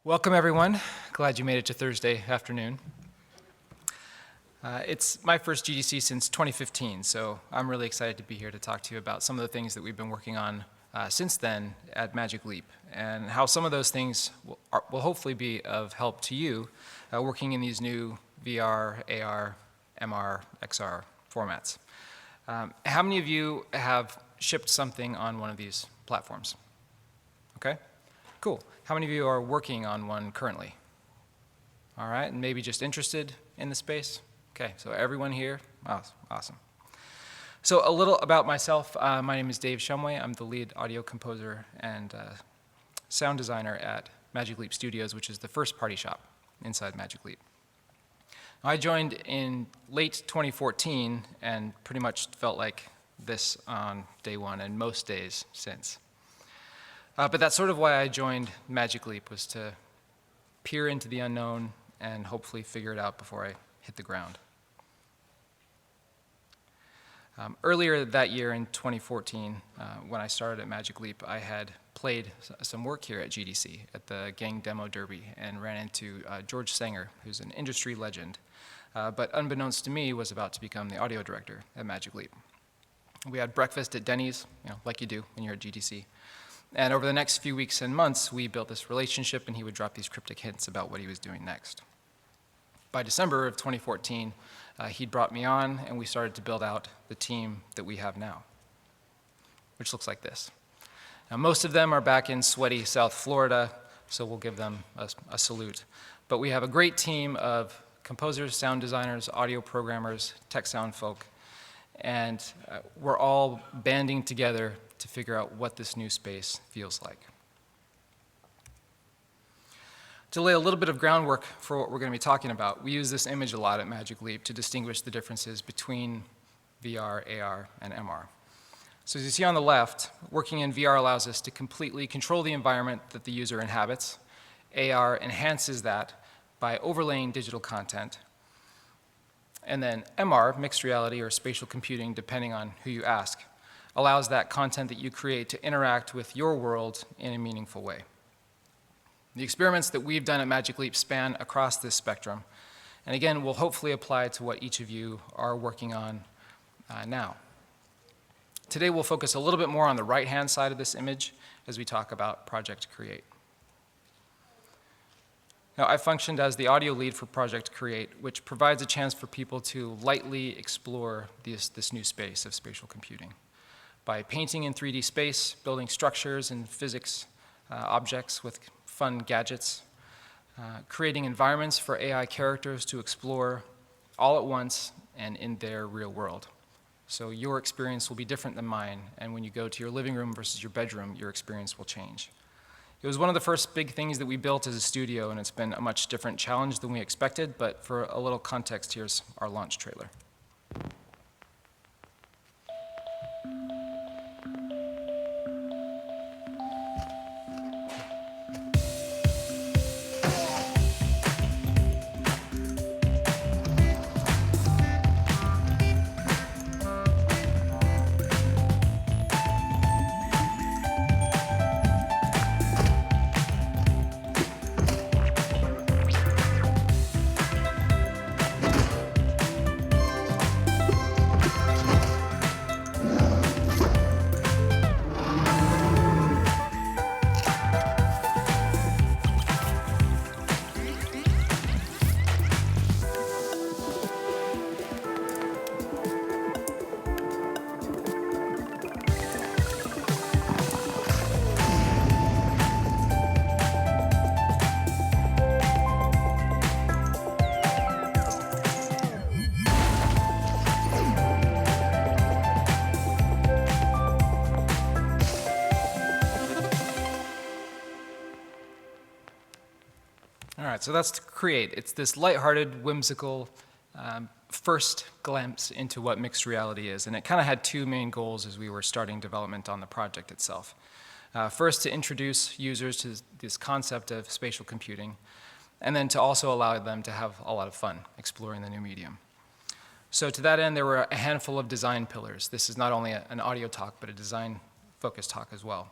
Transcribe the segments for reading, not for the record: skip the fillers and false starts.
Welcome, everyone. Glad you made it to Thursday afternoon. It's my first GDC since 2015, so I'm really excited to be here to talk to you about some of the things that we've been working on since then at Magic Leap, and how some of those things will hopefully be of help to you working in these new VR, AR, MR, XR formats. How many of you have shipped something on one of these platforms? Okay, cool. How many of you are working on one currently? All right, and maybe just interested in the space? Okay, so everyone here? Awesome. So a little about myself. My name is Dave Shumway. I'm the lead audio composer and sound designer at Magic Leap Studios, which is the first party shop inside Magic Leap. I joined in late 2014 and pretty much felt like this on day one and most days since. But that's sort of why I joined Magic Leap, was to peer into the unknown and hopefully figure it out before I hit the ground. Earlier that year in 2014, when I started at Magic Leap, I had played some work here at GDC at the Gang Demo Derby and ran into George Sanger, who's an industry legend, but unbeknownst to me was about to become the audio director at Magic Leap. We had breakfast at Denny's, like you do when you're at GDC. And over the next few weeks and months, we built this relationship, and he would drop these cryptic hints about what he was doing next. By December of 2014, he'd brought me on, and we started to build out the team that we have now, which looks like this. Now, most of them are back in sweaty South Florida, so we'll give them a salute. But we have a great team of composers, sound designers, audio programmers, tech sound folk, and we're all banding together to figure out what this new space feels like. To lay a little bit of groundwork for what we're going to be talking about, we use this image a lot at Magic Leap to distinguish the differences between VR, AR, and MR. So as you see on the left, working in VR allows us to completely control the environment that the user inhabits. AR enhances that by overlaying digital content. And then MR, mixed reality or spatial computing, depending on who you ask, allows that content that you create to interact with your world in a meaningful way. The experiments that we've done at Magic Leap span across this spectrum, and again, will hopefully apply to what each of you are working on now. Today, we'll focus a little bit more on the right-hand side of this image as we talk about Project Create. Now, I functioned as the audio lead for Project Create, which provides a chance for people to lightly explore this new space of spatial computing by painting in 3D space, building structures and physics objects with fun gadgets, creating environments for AI characters to explore all at once and in their real world. So your experience will be different than mine, and when you go to your living room versus your bedroom, your experience will change. It was one of the first big things that we built as a studio, and it's been a much different challenge than we expected, but for a little context, here's our launch trailer. All right, so that's to Create. It's this lighthearted, whimsical first glimpse into what mixed reality is, and it kind of had two main goals as we were starting development on the project itself. First, to introduce users to this concept of spatial computing, and then to also allow them to have a lot of fun exploring the new medium. So to that end, there were a handful of design pillars. This is not only an audio talk, but a design-focused talk as well.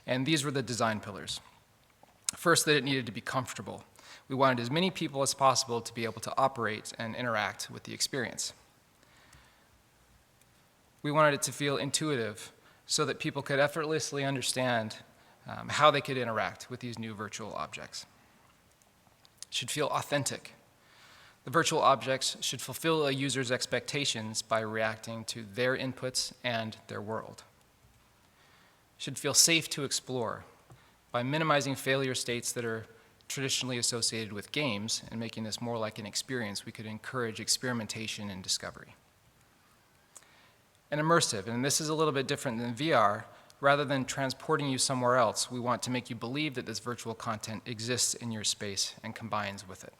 And these were the design pillars. First, that it needed to be comfortable. We wanted as many people as possible to be able to operate and interact with the experience. We wanted it to feel intuitive so that people could effortlessly understand how they could interact with these new virtual objects. It should feel authentic. The virtual objects should fulfill a user's expectations by reacting to their inputs and their world. It should feel safe to explore by minimizing failure states that are traditionally associated with games and making this more like an experience. We could encourage experimentation and discovery. And immersive, and this is a little bit different than VR. Rather than transporting you somewhere else, we want to make you believe that this virtual content exists in your space and combines with it.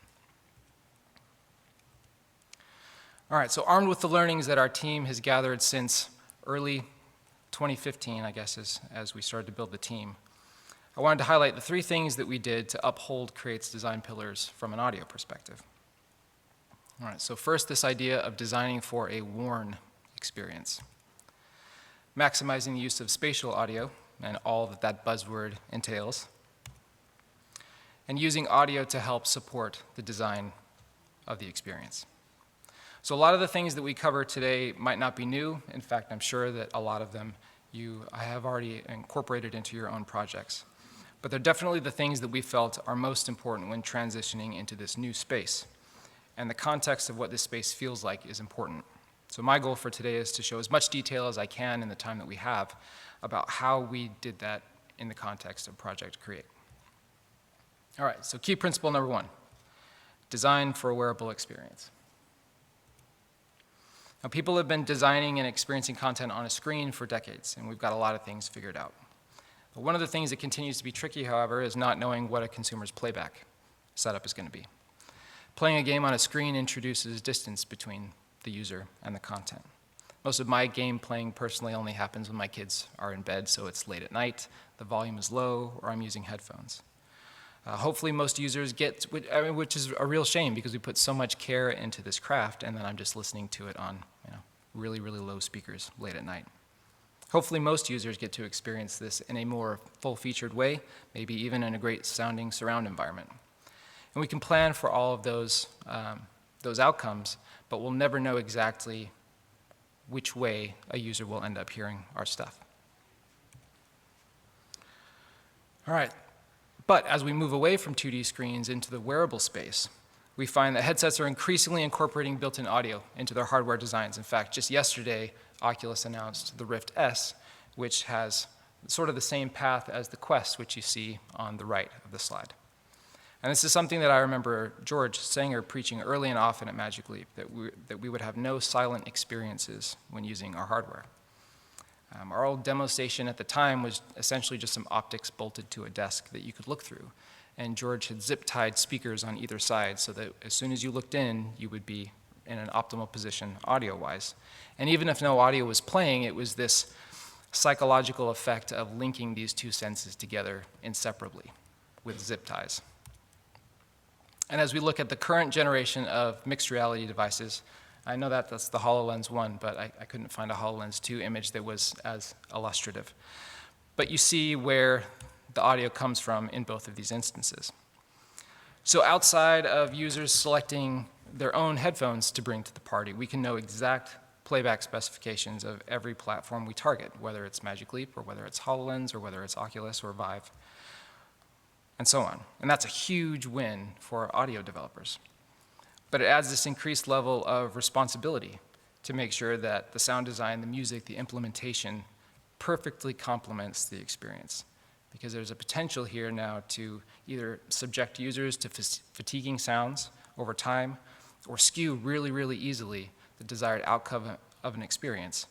All right, so armed with the learnings that our team has gathered since early 2015, I guess, as we started to build the team, I wanted to highlight the 3 things that we did to uphold Create's design pillars from an audio perspective. All right, so first, this idea of designing for a worn experience. Maximizing the use of spatial audio and all that that buzzword entails, and using audio to help support the design of the experience. So a lot of the things that we cover today might not be new. In fact, I'm sure that a lot of them I have already incorporated into your own projects. But they're definitely the things that we felt are most important when transitioning into this new space. And the context of what this space feels like is important. So my goal for today is to show as much detail as I can in the time that we have about how we did that in the context of Project Create. All right, so key principle number 1, design for a wearable experience. Now, people have been designing and experiencing content on a screen for decades, and we've got a lot of things figured out. But one of the things that continues to be tricky, however, is not knowing what a consumer's playback setup is going to be. Playing a game on a screen introduces distance between the user and the content. Most of my game playing personally only happens when my kids are in bed, so it's late at night, the volume is low, or I'm using headphones. Hopefully most users get, which is a real shame because we put so much care into this craft, and then I'm just listening to it on really, really low speakers late at night. Hopefully most users get to experience this in a more full-featured way, maybe even in a great sounding surround environment. And we can plan for all of those outcomes, but we'll never know exactly which way a user will end up hearing our stuff. All right, but as we move away from 2D screens into the wearable space, we find that headsets are increasingly incorporating built-in audio into their hardware designs. In fact, just yesterday, Oculus announced the Rift S, which has sort of the same path as the Quest, which you see on the right of the slide. And this is something that I remember George Sanger preaching early and often at Magic Leap, that we would have no silent experiences when using our hardware. Our old demo station at the time was essentially just some optics bolted to a desk that you could look through. And George had zip-tied speakers on either side so that as soon as you looked in, you would be in an optimal position audio-wise. And even if no audio was playing, it was this psychological effect of linking these 2 senses together inseparably with zip ties. And as we look at the current generation of mixed reality devices, I know that that's the HoloLens 1, but I couldn't find a HoloLens 2 image that was as illustrative. But you see where the audio comes from in both of these instances. So outside of users selecting their own headphones to bring to the party, we can know exact playback specifications of every platform we target, whether it's Magic Leap or whether it's HoloLens or whether it's Oculus or Vive, and so on. And that's a huge win for audio developers. But it adds this increased level of responsibility to make sure that the sound design, the music, the implementation perfectly complements the experience. Because there's a potential here now to either subject users to fatiguing sounds over time or skew really, really easily the desired outcome of an experience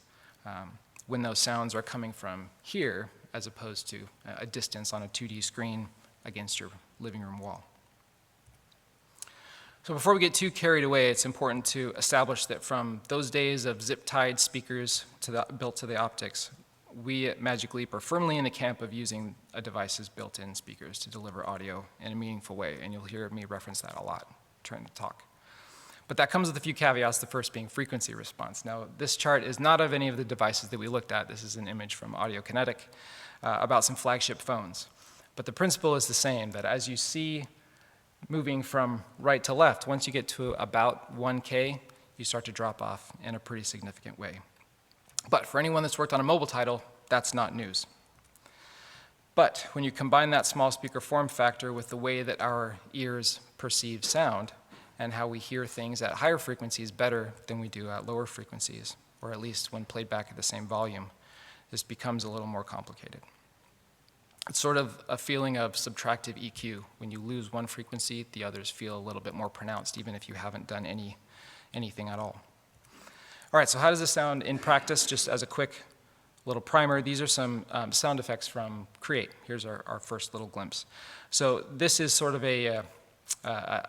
when those sounds are coming from here as opposed to a distance on a 2D screen against your living room wall. So before we get too carried away, it's important to establish that from those days of zip-tied speakers built to the optics, we at Magic Leap are firmly in the camp of using a device's built-in speakers to deliver audio in a meaningful way, and you'll hear me reference that a lot trying to talk. But that comes with a few caveats, the first being frequency response. Now, this chart is not of any of the devices that we looked at. This is an image from Audio Kinetic about some flagship phones. But the principle is the same, that as you see moving from right to left, once you get to about 1K, you start to drop off in a pretty significant way. But for anyone that's worked on a mobile title, that's not news. But when you combine that small speaker form factor with the way that our ears perceive sound and how we hear things at higher frequencies better than we do at lower frequencies, or at least when played back at the same volume, this becomes a little more complicated. It's sort of a feeling of subtractive EQ. When you lose one frequency, the others feel a little bit more pronounced, even if you haven't done anything at all. All right, so how does this sound in practice? Just as a quick little primer, these are some sound effects from Create. Here's our first little glimpse. So this is sort of a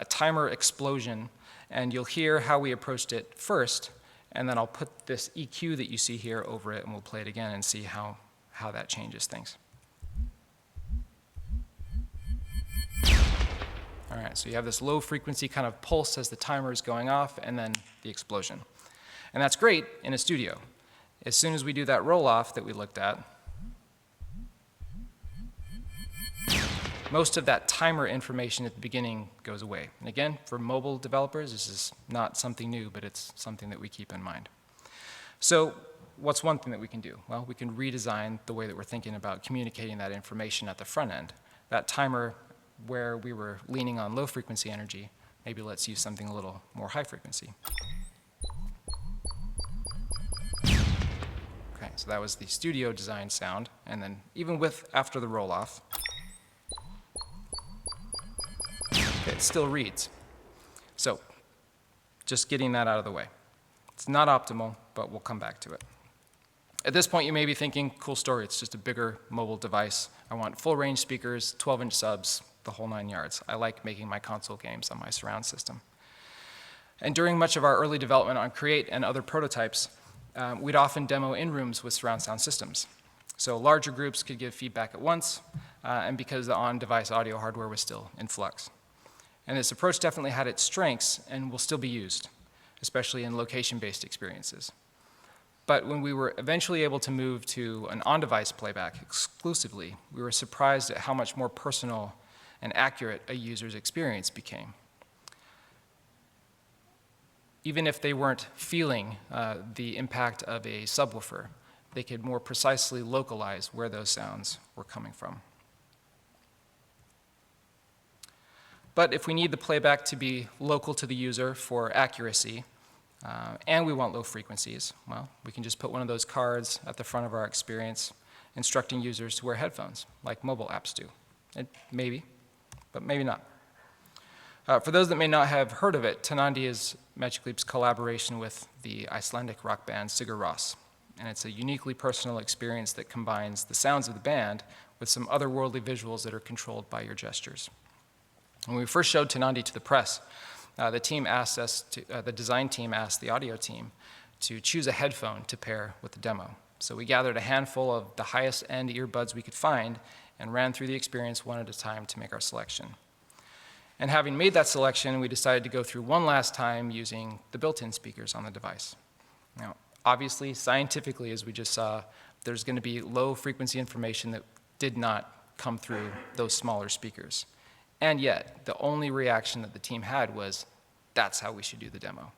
timer explosion, and you'll hear how we approached it first, and then I'll put this EQ that you see here over it, and we'll play it again and see how that changes things. All right, so you have this low frequency kind of pulse as the timer is going off, and then the explosion. And that's great in a studio. As soon as we do that roll-off that we looked at, most of that timer information at the beginning goes away. And again, for mobile developers, this is not something new, but it's something that we keep in mind. So what's one thing that we can do? Well, we can redesign the way that we're thinking about communicating that information at the front end. That timer, where we were leaning on low frequency energy, maybe let's use something a little more high frequency. Okay, so that was the studio design sound, and then even after the roll-off, it still reads. So just getting that out of the way. It's not optimal, but we'll come back to it. At this point, you may be thinking, cool story, it's just a bigger mobile device. I want full range speakers, 12-inch subs, the whole 9 yards. I like making my console games on my surround system. And during much of our early development on Create and other prototypes, we'd often demo in rooms with surround sound systems. So larger groups could give feedback at once, and because the on-device audio hardware was still in flux. And this approach definitely had its strengths and will still be used, especially in location-based experiences. But when we were eventually able to move to an on-device playback exclusively, we were surprised at how much more personal and accurate a user's experience became. Even if they weren't feeling the impact of a subwoofer, they could more precisely localize where those sounds were coming from. But if we need the playback to be local to the user for accuracy, and we want low frequencies, well, we can just put one of those cards at the front of our experience, instructing users to wear headphones, like mobile apps do. Maybe, but maybe not. For those that may not have heard of it, Tonandi is Magic Leap's collaboration with the Icelandic rock band Sigur Rós. And it's a uniquely personal experience that combines the sounds of the band with some otherworldly visuals that are controlled by your gestures. When we first showed Tonandi to the press, the design team asked the audio team to choose a headphone to pair with the demo. So we gathered a handful of the highest end earbuds we could find and ran through the experience one at a time to make our selection. And having made that selection, we decided to go through one last time using the built-in speakers on the device. Now, obviously, scientifically, as we just saw, there's going to be low frequency information that did not come through those smaller speakers. And yet, the only reaction that the team had was, that's how we should do the demo.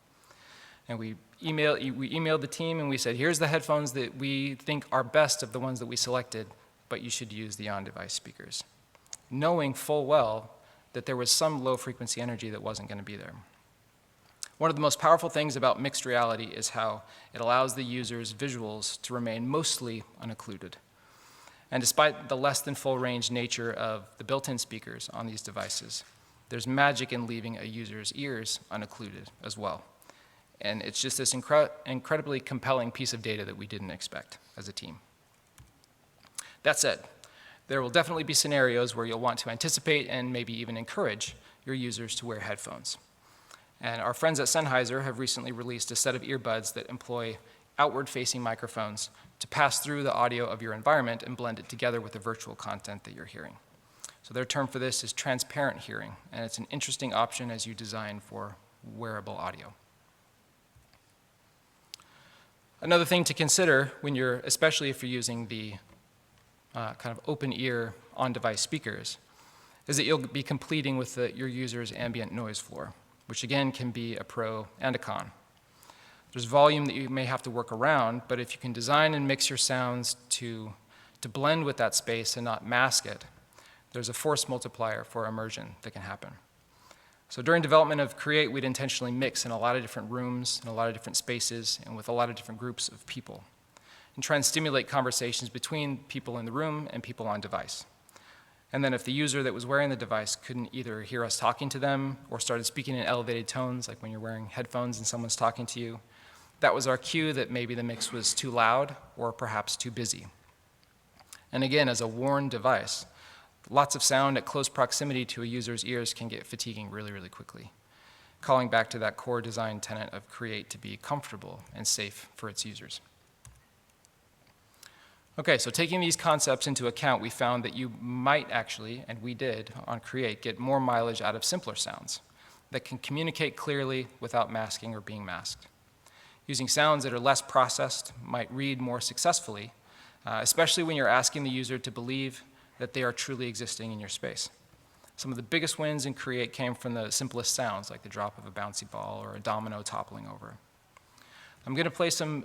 And we emailed the team and we said, here's the headphones that we think are best of the ones that we selected, but you should use the on-device speakers, knowing full well that there was some low frequency energy that wasn't going to be there. One of the most powerful things about mixed reality is how it allows the user's visuals to remain mostly unoccluded. And despite the less than full range nature of the built-in speakers on these devices, there's magic in leaving a user's ears unoccluded as well. And it's just this incredibly compelling piece of data that we didn't expect as a team. That said, there will definitely be scenarios where you'll want to anticipate and maybe even encourage your users to wear headphones. And our friends at Sennheiser have recently released a set of earbuds that employ outward-facing microphones to pass through the audio of your environment and blend it together with the virtual content that you're hearing. So their term for this is transparent hearing, and it's an interesting option as you design for wearable audio. Another thing to consider when especially if you're using the kind of open ear on-device speakers is that you'll be completing with your user's ambient noise floor, which again can be a pro and a con. There's volume that you may have to work around, but if you can design and mix your sounds to blend with that space and not mask it, there's a force multiplier for immersion that can happen. So during development of Create, we'd intentionally mix in a lot of different rooms, in a lot of different spaces, and with a lot of different groups of people, and try and stimulate conversations between people in the room and people on device. And then if the user that was wearing the device couldn't either hear us talking to them or started speaking in elevated tones, like when you're wearing headphones and someone's talking to you, that was our cue that maybe the mix was too loud or perhaps too busy. And again, as a worn device, lots of sound at close proximity to a user's ears can get fatiguing really, really quickly, calling back to that core design tenet of Create to be comfortable and safe for its users. Okay, so taking these concepts into account, we found that you might actually, and we did on Create, get more mileage out of simpler sounds that can communicate clearly without masking or being masked. Using sounds that are less processed might read more successfully, especially when you're asking the user to believe that they are truly existing in your space. Some of the biggest wins in Create came from the simplest sounds, like the drop of a bouncy ball or a domino toppling over. I'm going to play some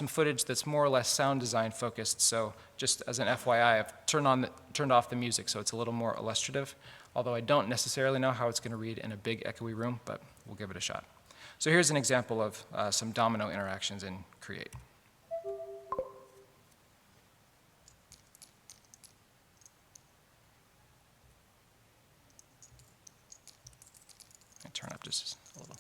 footage that's more or less sound design focused, so just as an FYI, I've turned off the music so it's a little more illustrative, although I don't necessarily know how it's going to read in a big echoey room, but we'll give it a shot. So here's an example of some domino interactions in Create. I turn up just a little.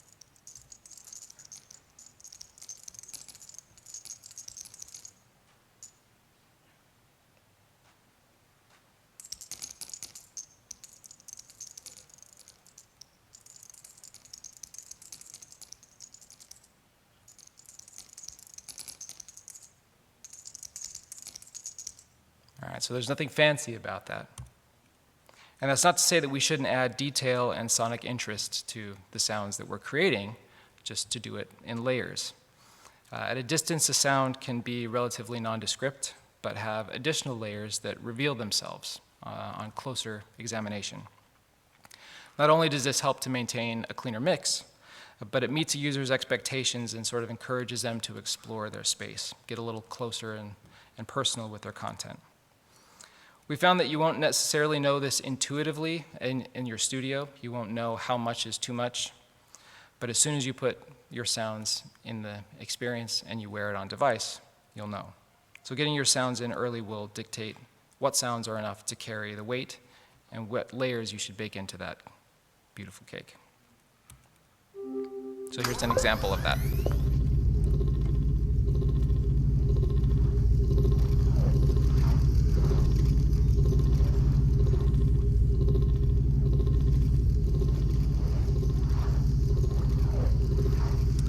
All right, so there's nothing fancy about that. And that's not to say that we shouldn't add detail and sonic interest to the sounds that we're creating, just to do it in layers. At a distance, a sound can be relatively nondescript, but have additional layers that reveal themselves on closer examination. Not only does this help to maintain a cleaner mix, but it meets a user's expectations and sort of encourages them to explore their space, get a little closer and personal with their content. We found that you won't necessarily know this intuitively in your studio. You won't know how much is too much. But as soon as you put your sounds in the experience and you wear it on device, you'll know. So getting your sounds in early will dictate what sounds are enough to carry the weight and what layers you should bake into that beautiful cake. So here's an example of that.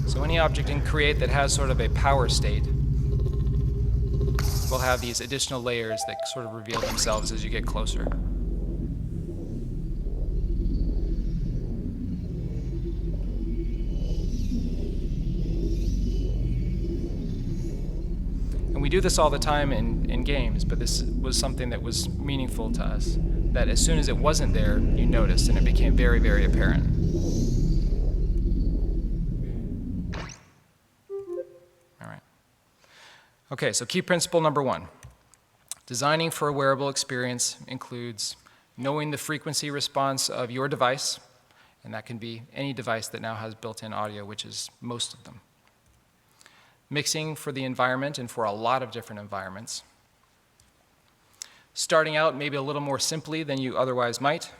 So any object in Create that has sort of a power state will have these additional layers that sort of reveal themselves as you get closer. And we do this all the time in games, but this was something that was meaningful to us, that as soon as it wasn't there, you noticed, and it became very, very apparent. Okay, so key principle number one. Designing for a wearable experience includes knowing the frequency response of your device, and that can be any device that now has built-in audio, which is most of them. Mixing for the environment and for a lot of different environments. Starting out maybe a little more simply than you otherwise might,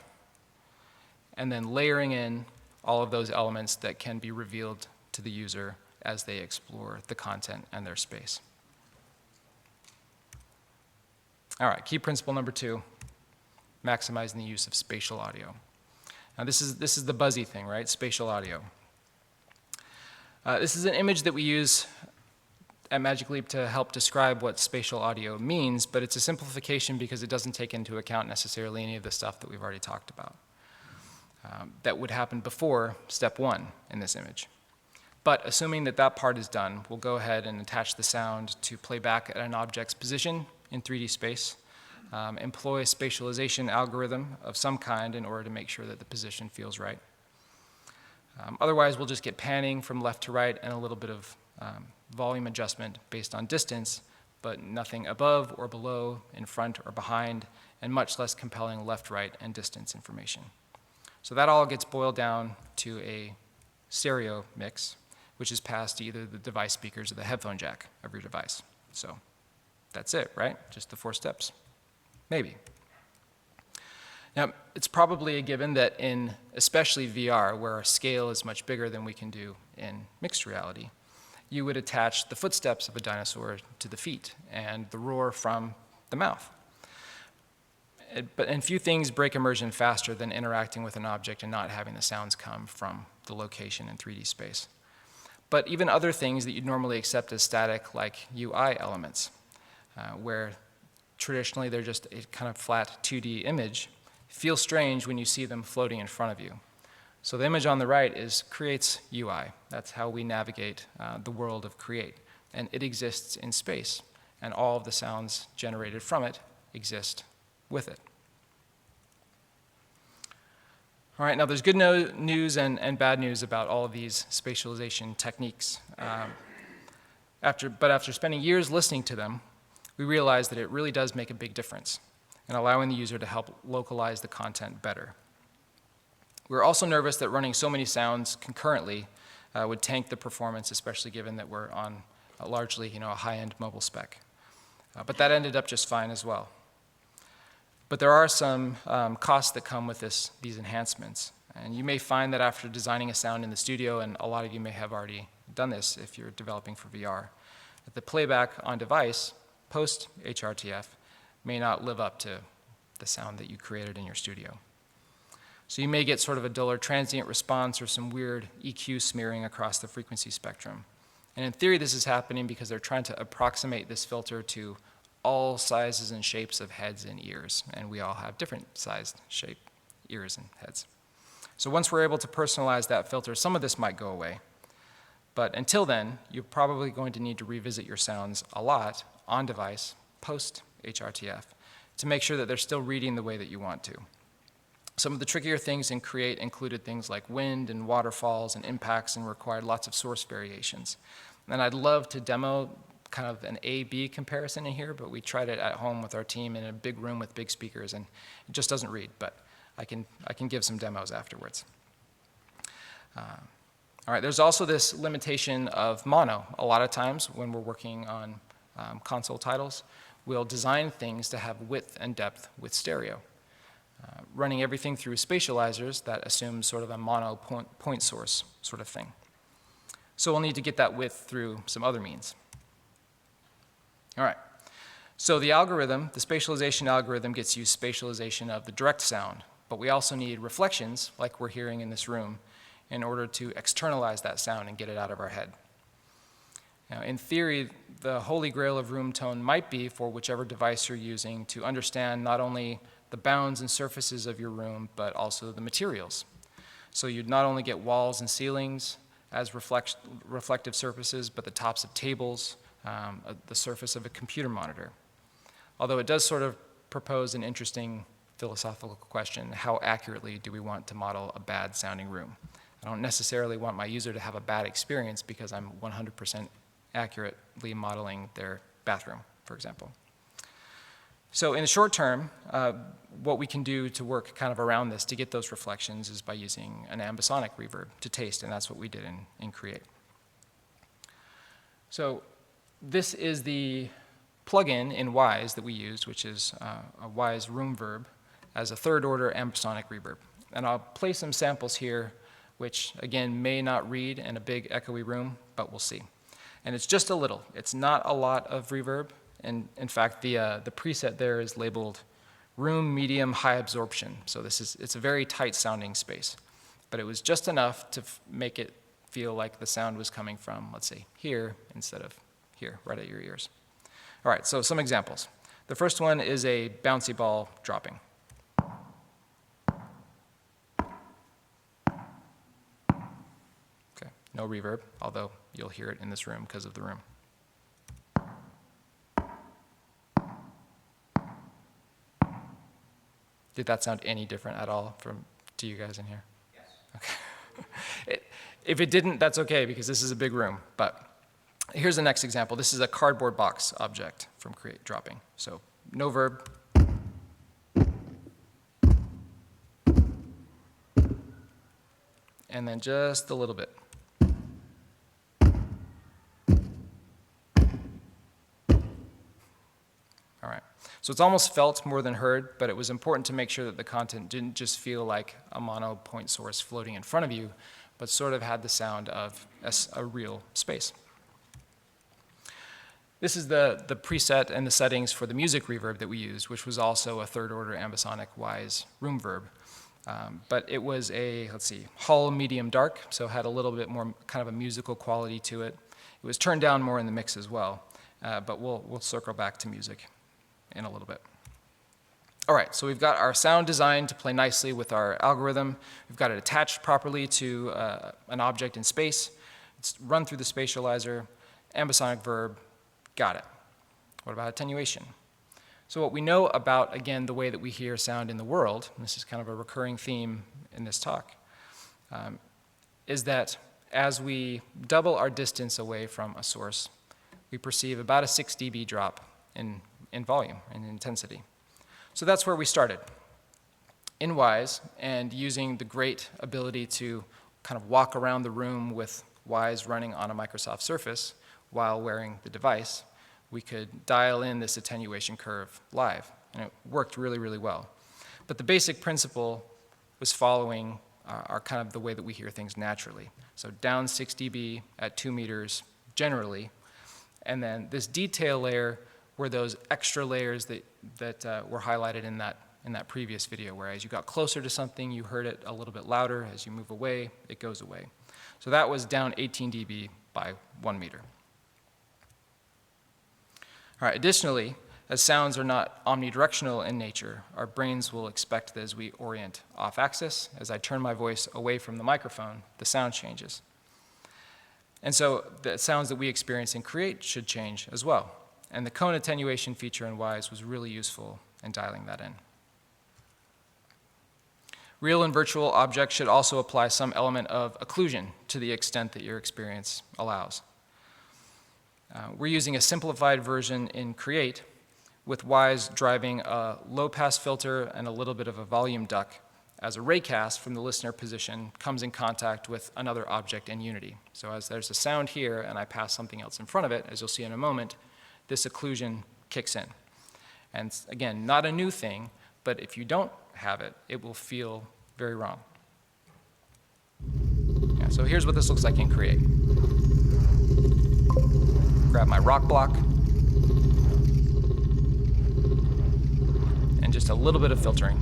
and then layering in all of those elements that can be revealed to the user as they explore the content and their space. All right, key principle number two, maximizing the use of spatial audio. Now this is the buzzy thing, right? Spatial audio. This is an image that we use at Magic Leap to help describe what spatial audio means, but it's a simplification because it doesn't take into account necessarily any of the stuff that we've already talked about. That would happen before step one in this image. But assuming that that part is done, we'll go ahead and attach the sound to play back at an object's position in 3D space, employ a spatialization algorithm of some kind in order to make sure that the position feels right. Otherwise, we'll just get panning from left to right and a little bit of volume adjustment based on distance, but nothing above or below, in front or behind, and much less compelling left, right, and distance information. So that all gets boiled down to a stereo mix, which is passed to either the device speakers or the headphone jack of your device. So that's it, right? Just the 4 steps. Maybe. Now, it's probably a given that in especially VR, where our scale is much bigger than we can do in mixed reality, you would attach the footsteps of a dinosaur to the feet and the roar from the mouth. And few things break immersion faster than interacting with an object and not having the sounds come from the location in 3D space. But even other things that you'd normally accept as static, like UI elements, where traditionally they're just a kind of flat 2D image, feel strange when you see them floating in front of you. So the image on the right creates UI. That's how we navigate the world of Create. And it exists in space, and all of the sounds generated from it exist with it. All right, now there's good news and bad news about all of these spatialization techniques. But after spending years listening to them, we realized that it really does make a big difference in allowing the user to help localize the content better. We were also nervous that running so many sounds concurrently would tank the performance, especially given that we're on largely a high-end mobile spec. But that ended up just fine as well. But there are some costs that come with these enhancements. And you may find that after designing a sound in the studio, and a lot of you may have already done this if you're developing for VR, that the playback on device, post-HRTF, may not live up to the sound that you created in your studio. So you may get sort of a duller transient response or some weird EQ smearing across the frequency spectrum. And in theory, this is happening because they're trying to approximate this filter to all sizes and shapes of heads and ears, and we all have different sized shape, ears and heads. So once we're able to personalize that filter, some of this might go away. But until then, you're probably going to need to revisit your sounds a lot on device, post-HRTF, to make sure that they're still reading the way that you want to. Some of the trickier things in Create included things like wind and waterfalls and impacts and required lots of source variations. And I'd love to demo kind of an A-B comparison in here, but we tried it at home with our team in a big room with big speakers, and it just doesn't read, but I can give some demos afterwards. All right, there's also this limitation of mono. A lot of times when we're working on console titles, we'll design things to have width and depth with stereo. Running everything through spatializers, that assumes sort of a mono point source sort of thing. So we'll need to get that width through some other means. All right, so the algorithm, the spatialization algorithm gets you spatialization of the direct sound, but we also need reflections, like we're hearing in this room, in order to externalize that sound and get it out of our head. Now, in theory, the holy grail of room tone might be for whichever device you're using to understand not only the bounds and surfaces of your room, but also the materials. So you'd not only get walls and ceilings as reflective surfaces, but the tops of tables, the surface of a computer monitor. Although it does sort of propose an interesting philosophical question: how accurately do we want to model a bad sounding room? I don't necessarily want my user to have a bad experience because I'm 100% accurately modeling their bathroom, for example. So in the short term, what we can do to work kind of around this to get those reflections is by using an ambisonic reverb to taste, and that's what we did in Create. So this is the plugin in Wwise that we used, which is a Wwise Roomverb as a third-order ambisonic reverb. And I'll play some samples here, which, again, may not read in a big echoey room, but we'll see. And it's just a little. It's not a lot of reverb. And in fact, the preset there is labeled room medium high absorption. So it's a very tight sounding space. But it was just enough to make it feel like the sound was coming from, let's say, here instead of here, right at your ears. All right, so some examples. The first one is a bouncy ball dropping. Okay, no reverb, although you'll hear it in this room because of the room. Did that sound any different at all to you guys in here? Yes. Okay. If it didn't, that's okay, because this is a big room. But here's the next example. This is a cardboard box object from Create dropping. So no verb. And then just a little bit. All right. So it's almost felt more than heard, but it was important to make sure that the content didn't just feel like a mono point source floating in front of you, but sort of had the sound of a real space. This is the preset and the settings for the music reverb that we used, which was also a third-order ambisonic wise room verb. But it was a, let's see, hull medium dark, so had a little bit more kind of a musical quality to it. It was turned down more in the mix as well, but we'll circle back to music in a little bit. All right, so we've got our sound designed to play nicely with our algorithm. We've got it attached properly to an object in space. It's run through the spatializer, ambisonic verb, got it. What about attenuation? So what we know about, again, the way that we hear sound in the world, and this is kind of a recurring theme in this talk, is that as we double our distance away from a source, we perceive about a 6 dB drop in volume and intensity. So that's where we started. In Wwise, and using the great ability to kind of walk around the room with Wwise running on a Microsoft Surface while wearing the device, we could dial in this attenuation curve live, and it worked really, really well. But the basic principle was following our kind of the way that we hear things naturally. So down 6 dB at 2 meters generally, and then this detail layer were those extra layers that were highlighted in that previous video, where as you got closer to something, you heard it a little bit louder. As you move away, it goes away. So that was down 18 dB by 1 meter. All right, additionally, as sounds are not omnidirectional in nature, our brains will expect that as we orient off-axis, as I turn my voice away from the microphone, the sound changes. And so the sounds that we experience in Create should change as well. And the cone attenuation feature in Wwise was really useful in dialing that in. Real and virtual objects should also apply some element of occlusion to the extent that your experience allows. We're using a simplified version in Create, with Wwise driving a low-pass filter and a little bit of a volume duck as a raycast from the listener position comes in contact with another object in Unity. So as there's a sound here and I pass something else in front of it, as you'll see in a moment, this occlusion kicks in. And again, not a new thing, but if you don't have it, it will feel very wrong. Yeah, so here's what this looks like in Create. Grab my rock block, and just a little bit of filtering.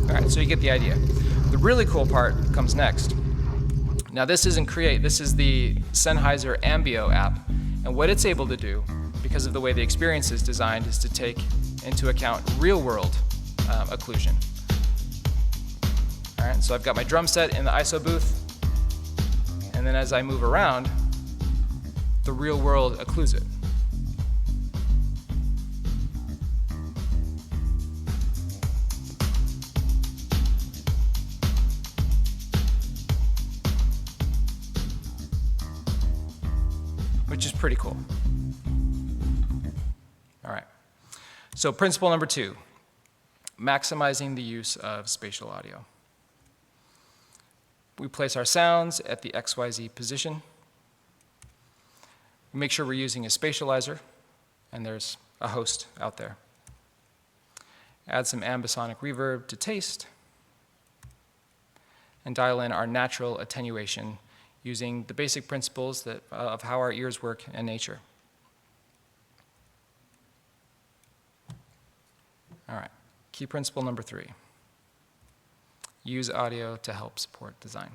All right, so you get the idea. The really cool part comes next. Now this isn't Create, this is the Sennheiser Ambio app, and what it's able to do, because of the way the experience is designed, is to take into account real-world occlusion. All right, so I've got my drum set in the ISO booth, and then as I move around, the real world occludes it. Which is pretty cool. All right. So principle number 2, maximizing the use of spatial audio. We place our sounds at the XYZ position. We make sure we're using a spatializer, and there's a host out there. Add some ambisonic reverb to taste, and dial in our natural attenuation using the basic principles of how our ears work in nature. All right, key principle number 3. Use audio to help support design.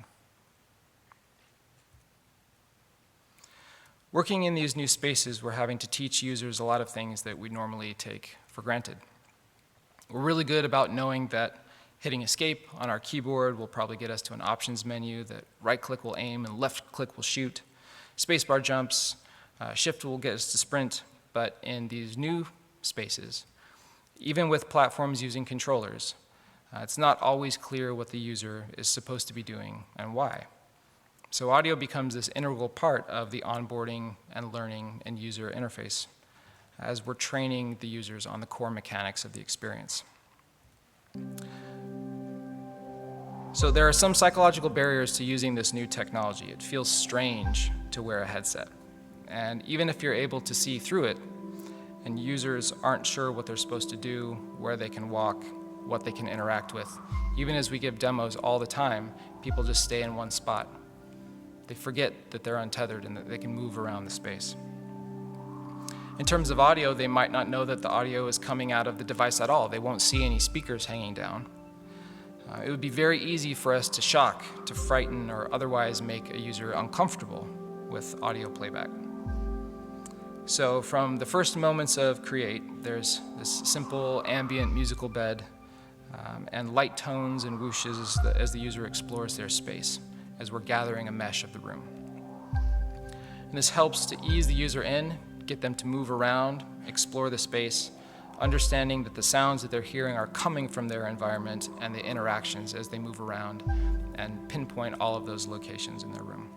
Working in these new spaces, we're having to teach users a lot of things that we normally take for granted. We're really good about knowing that hitting escape on our keyboard will probably get us to an options menu, that right click will aim and left click will shoot. Spacebar jumps, shift will get us to sprint, but in these new spaces, even with platforms using controllers, it's not always clear what the user is supposed to be doing and why. So audio becomes this integral part of the onboarding and learning and user interface as we're training the users on the core mechanics of the experience. So there are some psychological barriers to using this new technology. It feels strange to wear a headset. And even if you're able to see through it, and users aren't sure what they're supposed to do, where they can walk, what they can interact with, even as we give demos all the time, people just stay in one spot. They forget that they're untethered and that they can move around the space. In terms of audio, they might not know that the audio is coming out of the device at all. They won't see any speakers hanging down. It would be very easy for us to shock, to frighten, or otherwise make a user uncomfortable with audio playback. So from the first moments of Create, there's this simple ambient musical bed and light tones and whooshes as the user explores their space, as we're gathering a mesh of the room. And this helps to ease the user in, get them to move around, explore the space, understanding that the sounds that they're hearing are coming from their environment and the interactions as they move around and pinpoint all of those locations in their room.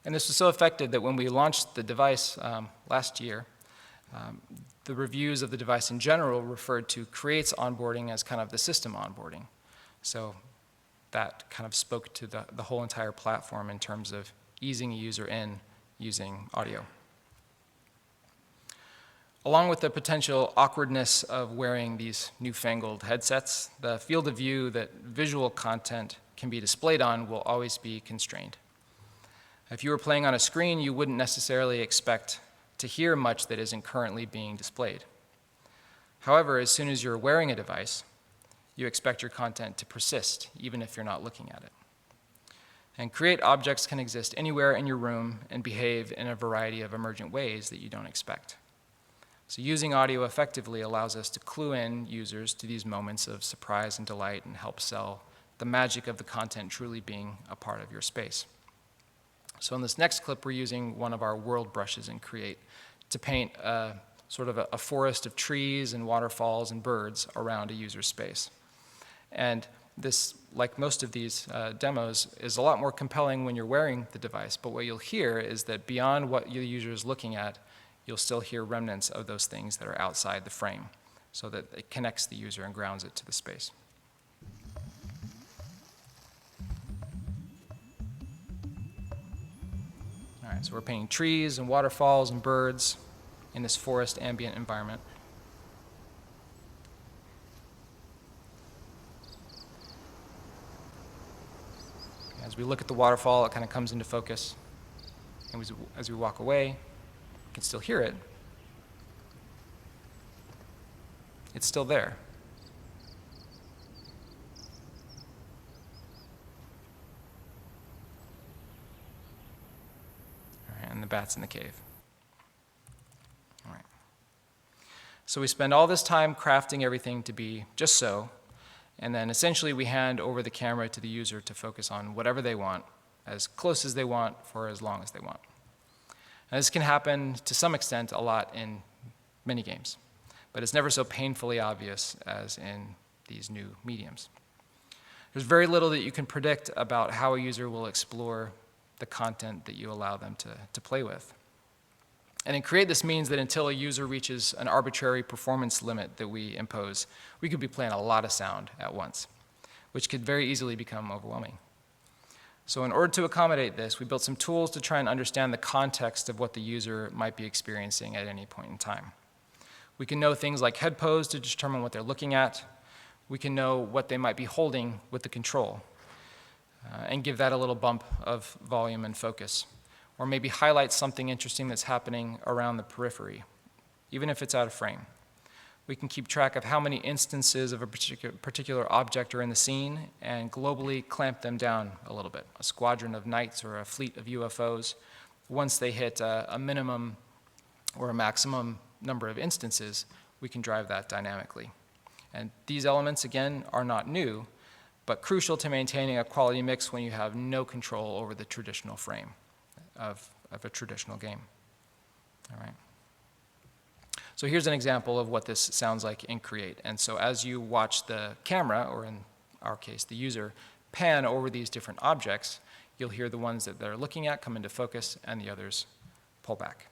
And this was so effective that when we launched the device last year, the reviews of the device in general referred to Create's onboarding as kind of the system onboarding. So that kind of spoke to the whole entire platform in terms of easing a user in using audio. Along with the potential awkwardness of wearing these newfangled headsets, the field of view that visual content can be displayed on will always be constrained. If you were playing on a screen, you wouldn't necessarily expect to hear much that isn't currently being displayed. However, as soon as you're wearing a device, you expect your content to persist, even if you're not looking at it. And Create objects can exist anywhere in your room and behave in a variety of emergent ways that you don't expect. So using audio effectively allows us to clue in users to these moments of surprise and delight and help sell the magic of the content truly being a part of your space. So in this next clip, we're using one of our world brushes in Create to paint sort of a forest of trees and waterfalls and birds around a user's space. And this, like most of these demos, is a lot more compelling when you're wearing the device, but what you'll hear is that beyond what the user is looking at, you'll still hear remnants of those things that are outside the frame, so that it connects the user and grounds it to the space. All right, so we're painting trees and waterfalls and birds in this forest ambient environment. As we look at the waterfall, it kind of comes into focus. And as we walk away, you can still hear it. It's still there. All right, and the bats in the cave. All right. So we spend all this time crafting everything to be just so, and then essentially we hand over the camera to the user to focus on whatever they want, as close as they want, for as long as they want. And this can happen to some extent a lot in many games, but it's never so painfully obvious as in these new mediums. There's very little that you can predict about how a user will explore the content that you allow them to play with. And in Create, this means that until a user reaches an arbitrary performance limit that we impose, we could be playing a lot of sound at once, which could very easily become overwhelming. So in order to accommodate this, we built some tools to try and understand the context of what the user might be experiencing at any point in time. We can know things like head pose to determine what they're looking at. We can know what they might be holding with the control and give that a little bump of volume and focus. Or maybe highlight something interesting that's happening around the periphery, even if it's out of frame. We can keep track of how many instances of a particular object are in the scene and globally clamp them down a little bit. A squadron of knights or a fleet of UFOs, once they hit a minimum or a maximum number of instances, we can drive that dynamically. And these elements, again, are not new, but crucial to maintaining a quality mix when you have no control over the traditional frame of a traditional game. All right. So here's an example of what this sounds like in Create. And so as you watch the camera, or in our case, the user, pan over these different objects, you'll hear the ones that they're looking at come into focus and the others pull back.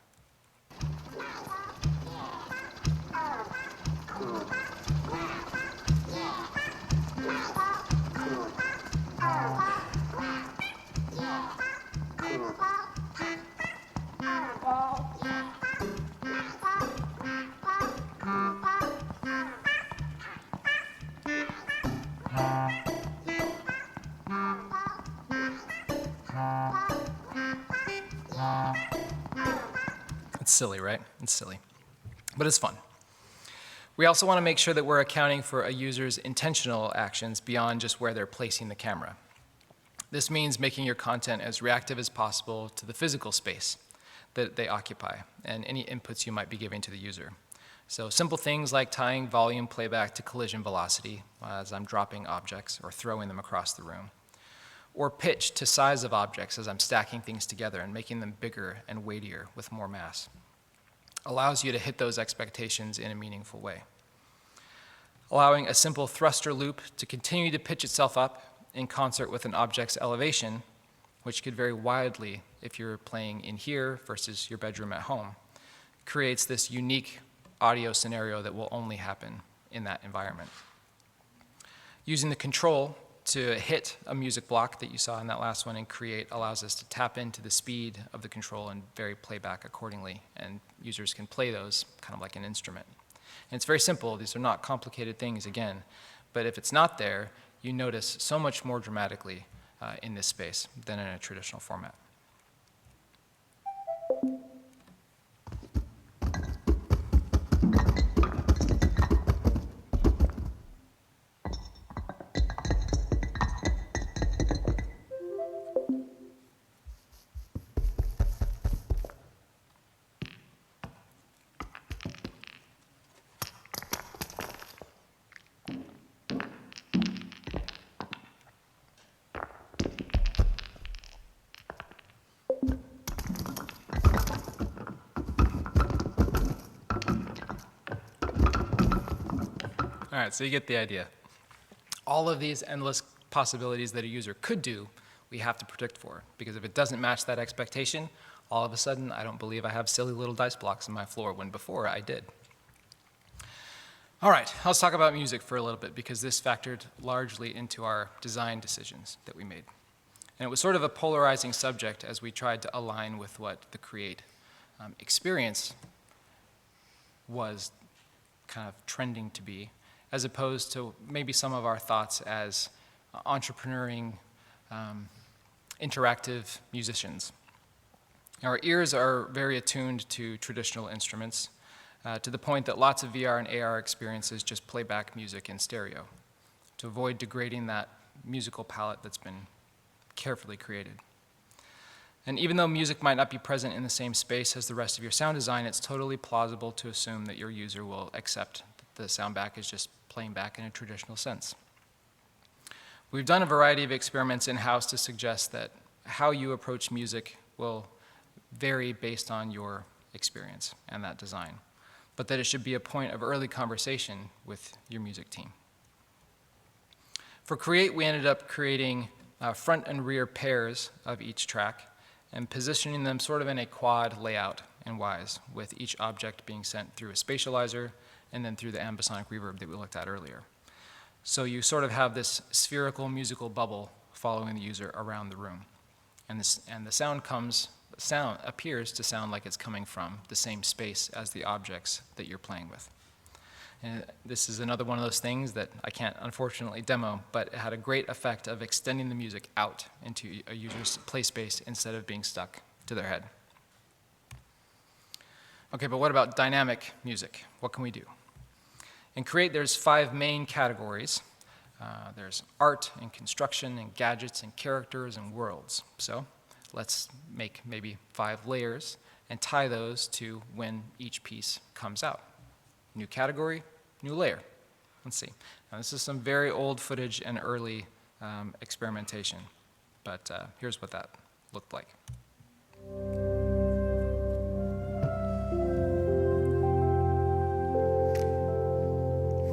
It's silly, right? It's silly, but it's fun. We also want to make sure that we're accounting for a user's intentional actions beyond just where they're placing the camera. This means making your content as reactive as possible to the physical space that they occupy and any inputs you might be giving to the user. So simple things like tying volume playback to collision velocity as I'm dropping objects or throwing them across the room, or pitch to size of objects as I'm stacking things together and making them bigger and weightier with more mass, allows you to hit those expectations in a meaningful way. Allowing a simple thruster loop to continue to pitch itself up in concert with an object's elevation, which could vary widely if you're playing in here versus your bedroom at home, creates this unique audio scenario that will only happen in that environment. Using the control to hit a music block that you saw in that last one and Create allows us to tap into the speed of the control and vary playback accordingly, and users can play those kind of like an instrument. And it's very simple. These are not complicated things, again, but if it's not there, you notice so much more dramatically in this space than in a traditional format. All right, so you get the idea. All of these endless possibilities that a user could do, we have to predict for, because if it doesn't match that expectation, all of a sudden I don't believe I have silly little dice blocks on my floor when before I did. All right, let's talk about music for a little bit, because this factored largely into our design decisions that we made. And it was sort of a polarizing subject as we tried to align with what the Create experience was kind of trending to be, as opposed to maybe some of our thoughts as entrepreneuring, interactive musicians. Our ears are very attuned to traditional instruments, to the point that lots of VR and AR experiences just play back music in stereo to avoid degrading that musical palette that's been carefully created. And even though music might not be present in the same space as the rest of your sound design, it's totally plausible to assume that your user will accept that the sound back is just playing back in a traditional sense. We've done a variety of experiments in-house to suggest that how you approach music will vary based on your experience and that design, but that it should be a point of early conversation with your music team. For Create, we ended up creating front and rear pairs of each track and positioning them sort of in a quad layout in Wwise, with each object being sent through a spatializer and then through the ambisonic reverb that we looked at earlier. So you sort of have this spherical musical bubble following the user around the room. And the sound appears to sound like it's coming from the same space as the objects that you're playing with. And this is another one of those things that I can't unfortunately demo, but it had a great effect of extending the music out into a user's play space instead of being stuck to their head. Okay, but what about dynamic music? What can we do? In Create, there's 5 main categories. There's art and construction and gadgets and characters and worlds. So let's make maybe 5 layers and tie those to when each piece comes out. New category, new layer. Let's see. Now, this is some very old footage and early experimentation, but here's what that looked like.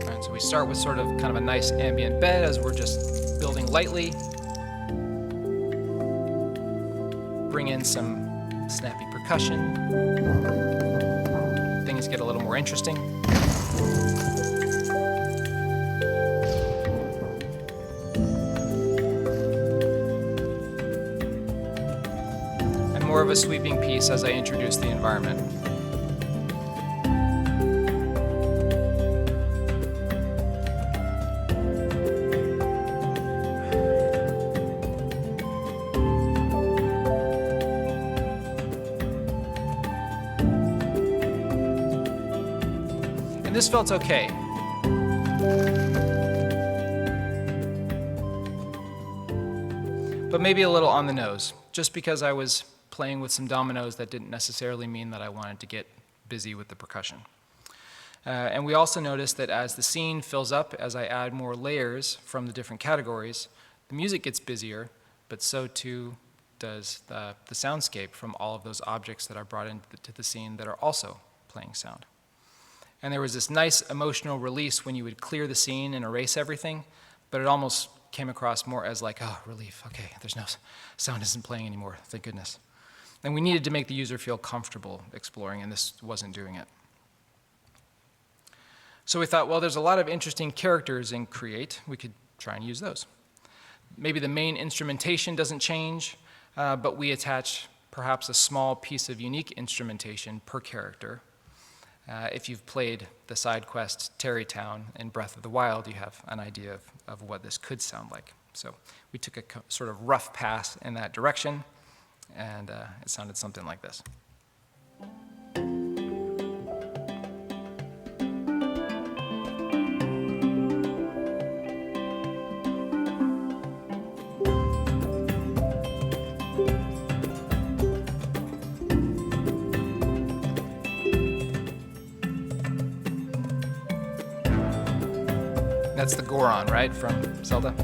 All right, so we start with sort of kind of a nice ambient bed as we're just building lightly. Bring in some snappy percussion. Things get a little more interesting. And more of a sweeping piece as I introduce the environment. This felt okay. But maybe a little on the nose. Just because I was playing with some dominoes, that didn't necessarily mean that I wanted to get busy with the percussion. And we also noticed that as the scene fills up, as I add more layers from the different categories, the music gets busier, but so too does the soundscape from all of those objects that are brought into the scene that are also playing sound. And there was this nice emotional release when you would clear the scene and erase everything, but it almost came across more as like, oh, relief, okay, there's no, sound isn't playing anymore, thank goodness. And we needed to make the user feel comfortable exploring, and this wasn't doing it. So we thought, well, there's a lot of interesting characters in Create, we could try and use those. Maybe the main instrumentation doesn't change, but we attach perhaps a small piece of unique instrumentation per character. If you've played the side quest Terrytown in Breath of the Wild, you have an idea of what this could sound like. So we took a sort of rough pass in that direction, and it sounded something like this. That's the Goron, right, from Zelda?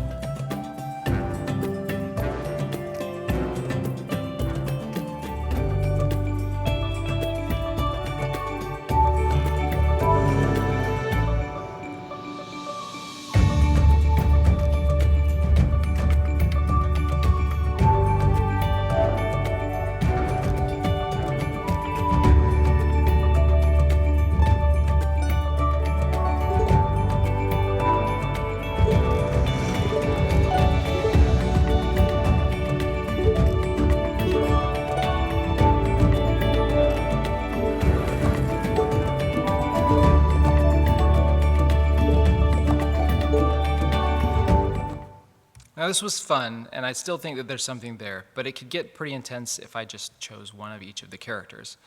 Now this was fun, and I still think that there's something there, but it could get pretty intense if I just chose one of each of the characters.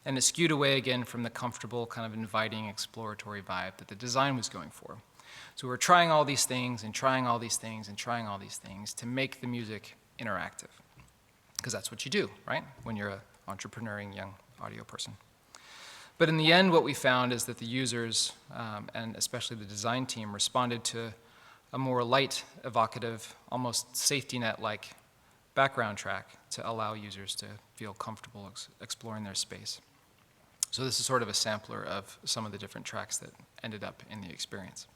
And it skewed away again from the comfortable, kind of inviting, exploratory vibe that the design was going for. So we're trying all these things, and trying all these things, and trying all these things to make the music interactive. Because that's what you do, right? When you're an entrepreneuring young audio person. But in the end, what we found is that the users, and especially the design team, responded to a more light, evocative, almost safety net-like background track to allow users to feel comfortable exploring their space. So this is sort of a sampler of some of the different tracks that ended up in the experience.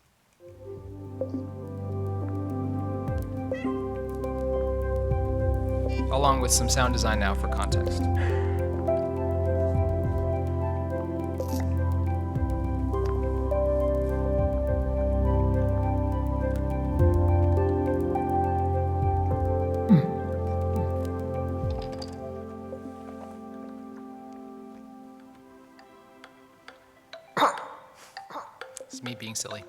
Along with some sound design now for context. It's me being silly.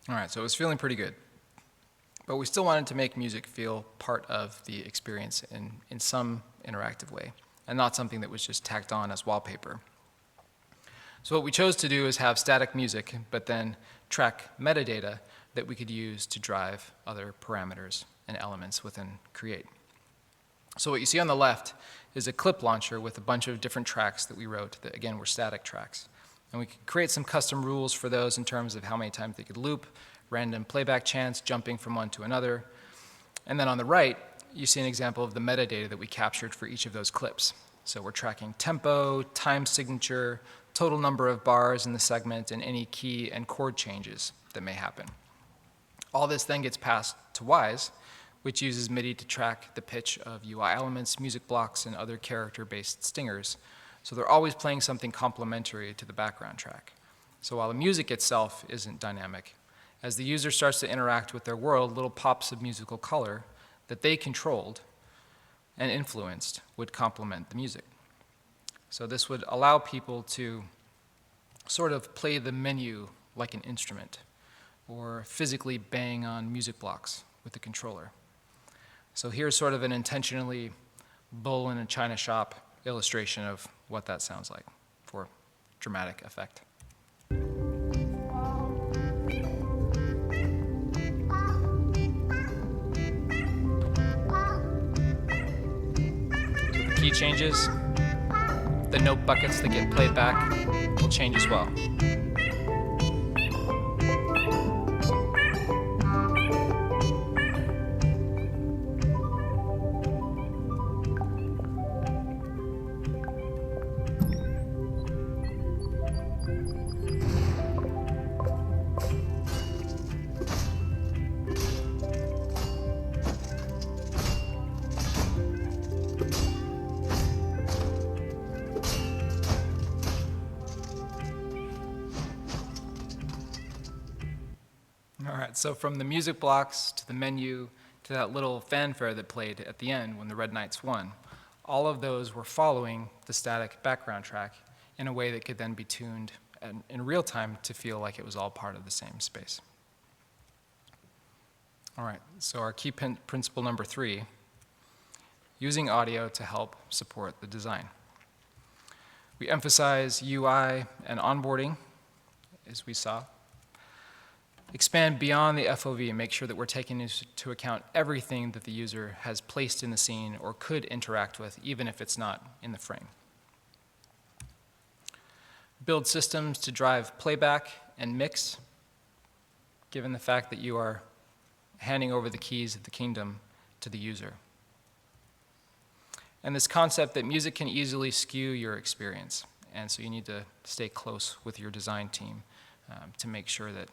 All right, so it was feeling pretty good. But we still wanted to make music feel part of the experience in some interactive way, and not something that was just tacked on as wallpaper. So what we chose to do is have static music, but then track metadata that we could use to drive other parameters and elements within Create. So what you see on the left is a clip launcher with a bunch of different tracks that we wrote that, again, were static tracks. And we could create some custom rules for those in terms of how many times they could loop, random playback chants, jumping from one to another. And then on the right, you see an example of the metadata that we captured for each of those clips. So we're tracking tempo, time signature, total number of bars in the segment, and any key and chord changes that may happen. All this then gets passed to Wwise, which uses MIDI to track the pitch of UI elements, music blocks, and other character-based stingers. So they're always playing something complementary to the background track. So while the music itself isn't dynamic, as the user starts to interact with their world, little pops of musical color that they controlled and influenced would complement the music. So this would allow people to sort of play the menu like an instrument, or physically bang on music blocks with the controller. So here's sort of an intentionally bull in a china shop illustration of what that sounds like for dramatic effect. So the key changes, the note buckets that get played back will change as well. All right, so from the music blocks to the menu to that little fanfare that played at the end when the Red Knights won, all of those were following the static background track in a way that could then be tuned in real time to feel like it was all part of the same space. All right, so our key principle number 3, using audio to help support the design. We emphasize UI and onboarding, as we saw. Expand beyond the FOV and make sure that we're taking into account everything that the user has placed in the scene or could interact with, even if it's not in the frame. Build systems to drive playback and mix, given the fact that you are handing over the keys of the kingdom to the user. And this concept that music can easily skew your experience, and so you need to stay close with your design team to make sure that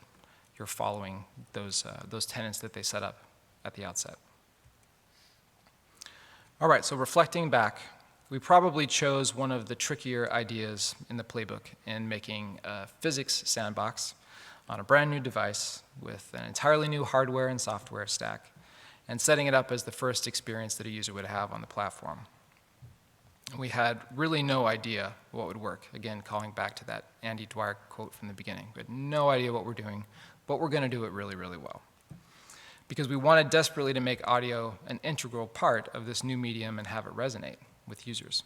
you're following those tenets that they set up at the outset. All right, so reflecting back, we probably chose one of the trickier ideas in the playbook in making a physics sandbox on a brand new device with an entirely new hardware and software stack, and setting it up as the first experience that a user would have on the platform. We had really no idea what would work. Again, calling back to that Andy Dwyer quote from the beginning. We had no idea what we're doing, but we're going to do it really, really well. Because we wanted desperately to make audio an integral part of this new medium and have it resonate with users.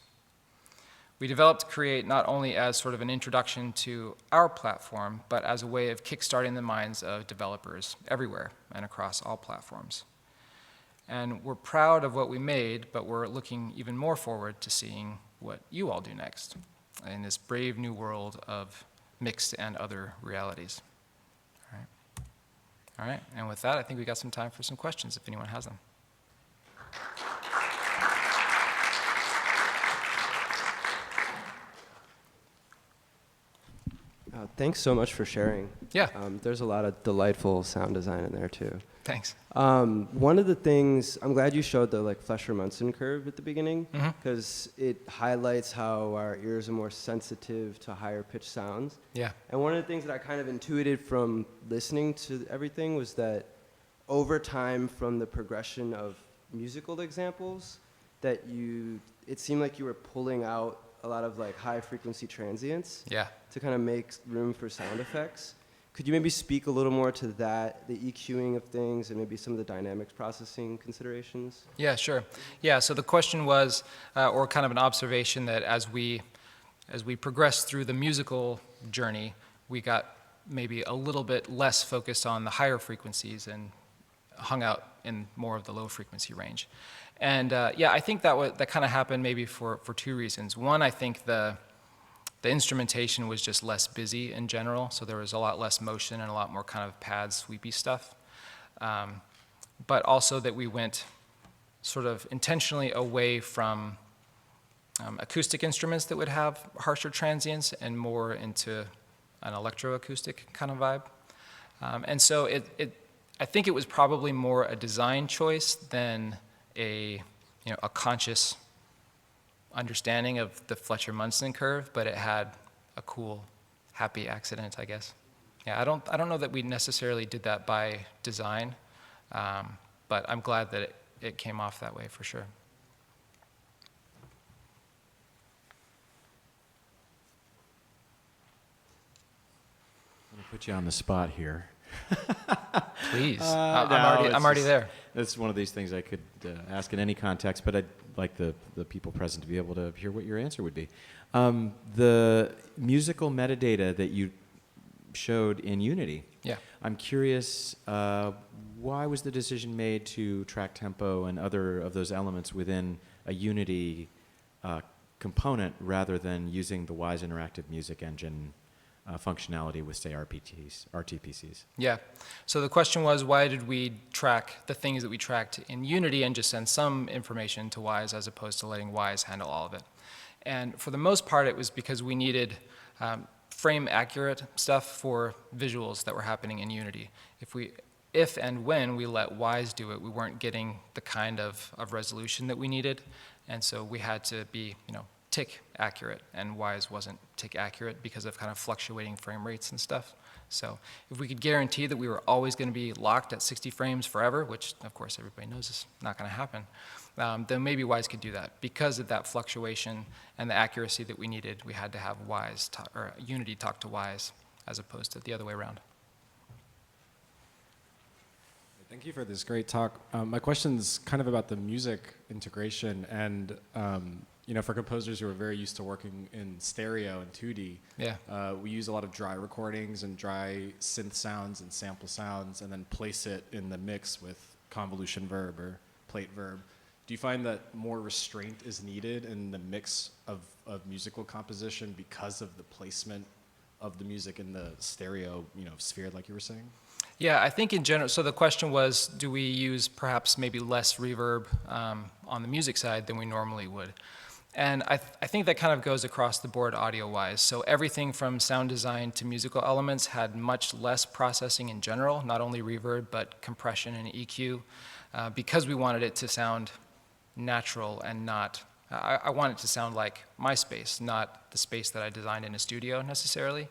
We developed Create not only as sort of an introduction to our platform, but as a way of kickstarting the minds of developers everywhere and across all platforms. And we're proud of what we made, but we're looking even more forward to seeing what you all do next in this brave new world of mixed and other realities. All right, and with that, I think we got some time for some questions if anyone has them. thanks so much for sharing. Yeah. There's a lot of delightful sound design in there too. Thanks. One of the things, I'm glad you showed the like Fleischer-Munson curve at the beginning, because it highlights how our ears are more sensitive to higher pitched sounds. Yeah. And one of the things that I kind of intuited from listening to everything was that over time, from the progression of musical examples, that it seemed like you were pulling out a lot of like high frequency transients Yeah. to kind of make room for sound effects. Could you maybe speak a little more to that, the EQing of things, and maybe some of the dynamics processing considerations? Yeah, sure. Yeah, so the question was, or kind of an observation, that as we progressed through the musical journey, we got maybe a little bit less focused on the higher frequencies and hung out in more of the low frequency range. And yeah, I think that kind of happened maybe for two reasons. One, I think the instrumentation was just less busy in general, so there was a lot less motion and a lot more kind of pad sweepy stuff. But also that we went sort of intentionally away from acoustic instruments that would have harsher transients and more into an electroacoustic kind of vibe. And so I think it was probably more a design choice than a conscious understanding of the Fleischer-Munson curve, but it had a cool, happy accident, I guess. Yeah, I don't know that we necessarily did that by design, but I'm glad that it came off that way for sure. I'm going to put you on the spot here. Please. No, I'm already there. That's one of these things I could ask in any context, but I'd like the people present to be able to hear what your answer would be. The musical metadata that you showed in Unity. Yeah. I'm curious, why was the decision made to track tempo and other of those elements within a Unity component rather than using the Wwise Interactive Music Engine functionality with, say, RTPCs? Yeah. So the question was, why did we track the things that we tracked in Unity and just send some information to Wwise as opposed to letting Wwise handle all of it? And for the most part, it was because we needed frame accurate stuff for visuals that were happening in Unity. If and when we let Wwise do it, we weren't getting the kind of resolution that we needed. And so we had to be, tick accurate, and Wwise wasn't tick accurate because of kind of fluctuating frame rates and stuff. So if we could guarantee that we were always going to be locked at 60 frames forever, which of course everybody knows is not going to happen, then maybe Wwise could do that. Because of that fluctuation and the accuracy that we needed, we had to have Unity talk to Wwise as opposed to the other way around. Thank you for this great talk. My question's kind of about the music integration, and for composers who are very used to working in stereo and 2D, yeah. We use a lot of dry recordings and dry synth sounds and sample sounds, and then place it in the mix with convolution verb or plate verb. Do you find that more restraint is needed in the mix of musical composition because of the placement of the music in the stereo, sphere, like you were saying? Yeah, I think in general, so the question was, do we use perhaps maybe less reverb on the music side than we normally would? And I think that kind of goes across the board audio-wise. So everything from sound design to musical elements had much less processing in general, not only reverb, but compression and EQ, because we wanted it to sound natural and not, I want it to sound like my space, not the space that I designed in a studio necessarily.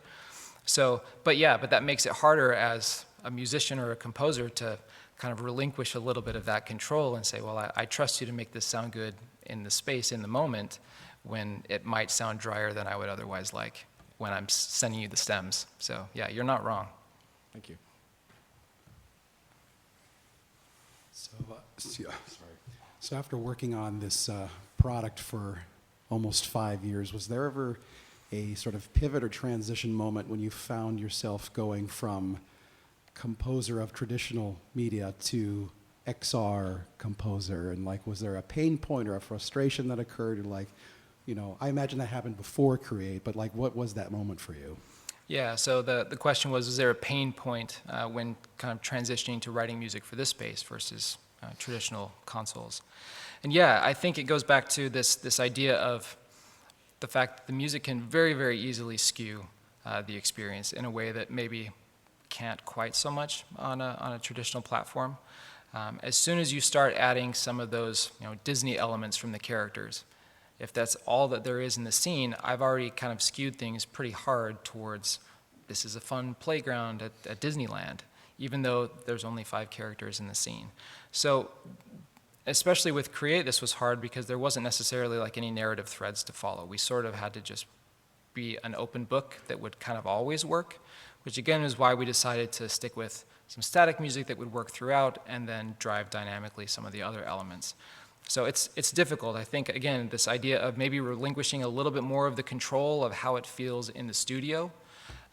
So, but that makes it harder as a musician or a composer to kind of relinquish a little bit of that control and say, well, I trust you to make this sound good in the space, in the moment, when it might sound drier than I would otherwise like when I'm sending you the stems. So yeah, you're not wrong. Thank you. So after working on this product for almost 5 years, was there ever a sort of pivot or transition moment when you found yourself going from composer of traditional media to XR composer, and was there a pain point or a frustration that occurred, or I imagine that happened before Create, but what was that moment for you? Yeah, so the question was there a pain point when kind of transitioning to writing music for this space versus traditional consoles? And yeah, I think it goes back to this idea of the fact that the music can very, very easily skew the experience in a way that maybe can't quite so much on a traditional platform. As soon as you start adding some of those Disney elements from the characters, if that's all that there is in the scene, I've already kind of skewed things pretty hard towards this is a fun playground at Disneyland, even though there's only 5 characters in the scene. So especially with Create, this was hard because there wasn't necessarily like any narrative threads to follow. We sort of had to just be an open book that would kind of always work, which again is why we decided to stick with some static music that would work throughout and then drive dynamically some of the other elements. So it's difficult. I think, again, this idea of maybe relinquishing a little bit more of the control of how it feels in the studio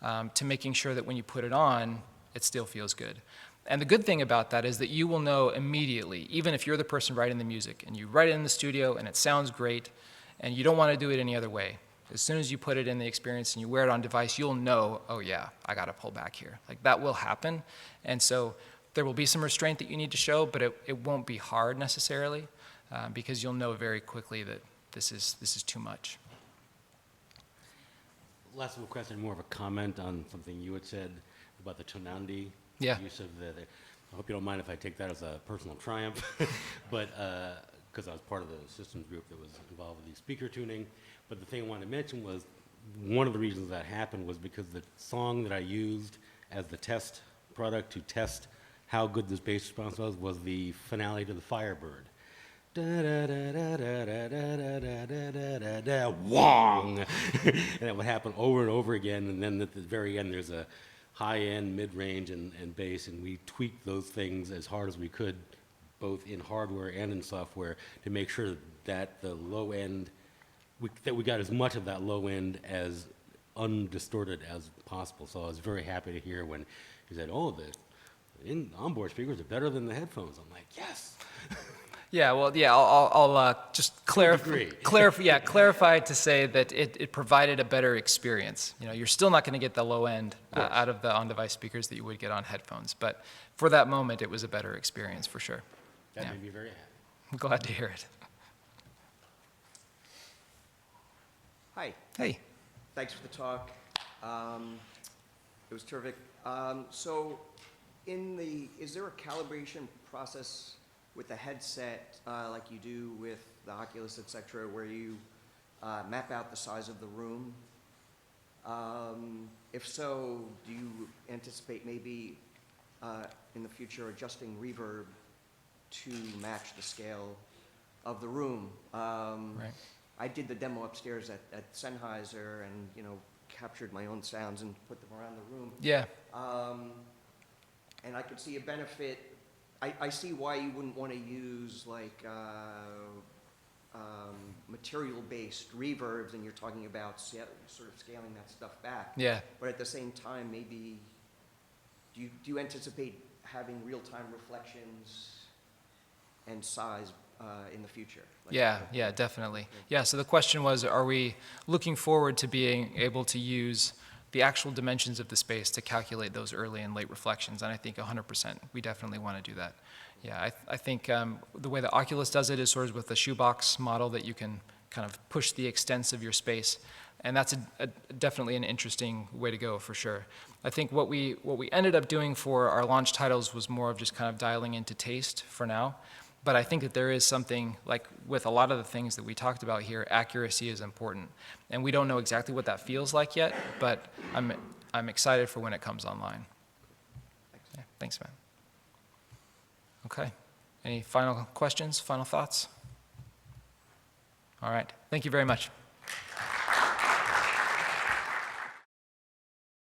to making sure that when you put it on, it still feels good. And the good thing about that is that you will know immediately, even if you're the person writing the music and you write it in the studio and it sounds great and you don't want to do it any other way. As soon as you put it in the experience and you wear it on device, you'll know, oh yeah, I got to pull back here. Like that will happen. And so there will be some restraint that you need to show, but it won't be hard necessarily because you'll know very quickly that this is too much. Less of a question, more of a comment on something you had said about the Tonandi. Yeah. Use of I hope you don't mind if I take that as a personal triumph, but because I was part of the systems group that was involved with the speaker tuning. But the thing I wanted to mention was one of the reasons that happened was because the song that I used as the test product to test how good this bass response was the finale to the Firebird. Da da da da da da da da da da da wong, and it would happen over and over again. And then at the very end, there's a high end, mid range, and bass, and we tweaked those things as hard as we could, both in hardware and in software, to make sure that the low end, that we got as much of that low end as undistorted as possible. So I was very happy to hear when he said, "Oh, the onboard speakers are better than the headphones." I'm like, yes. Yeah, well, yeah, I'll just clarify to say that it provided a better experience. You're still not going to get the low end out of the on-device speakers that you would get on headphones, but for that moment, it was a better experience for sure. That Yeah. made me very happy. I'm glad to hear it. Hi, Hey. thanks for the talk. It was terrific. So, is there a calibration process with the headset, like you do with the Oculus, et cetera, where you map out the size of the room? If so, do you anticipate maybe in the future adjusting reverb to match the scale of the room? Right. I did the demo upstairs at Sennheiser and, captured my own sounds and put them around the room. Yeah. And I could see a benefit. I see why you wouldn't want to use like material-based reverbs, and you're talking about sort of scaling that stuff back. Yeah. But at the same time, maybe do you anticipate having real-time reflections and size in the future? Like, Yeah, definitely. Yeah, so the question was, are we looking forward to being able to use the actual dimensions of the space to calculate those early and late reflections? And I think 100%, we definitely want to do that. Yeah, I think the way the Oculus does it is sort of with the shoebox model that you can kind of push the extents of your space. And that's definitely an interesting way to go for sure. I think what we ended up doing for our launch titles was more of just kind of dialing into taste for now. But I think that there is something, like with a lot of the things that we talked about here, accuracy is important. And we don't know exactly what that feels like yet, but I'm excited for when it comes online. Yeah, thanks, man. Okay. Any final questions, final thoughts? All right. Thank you very much.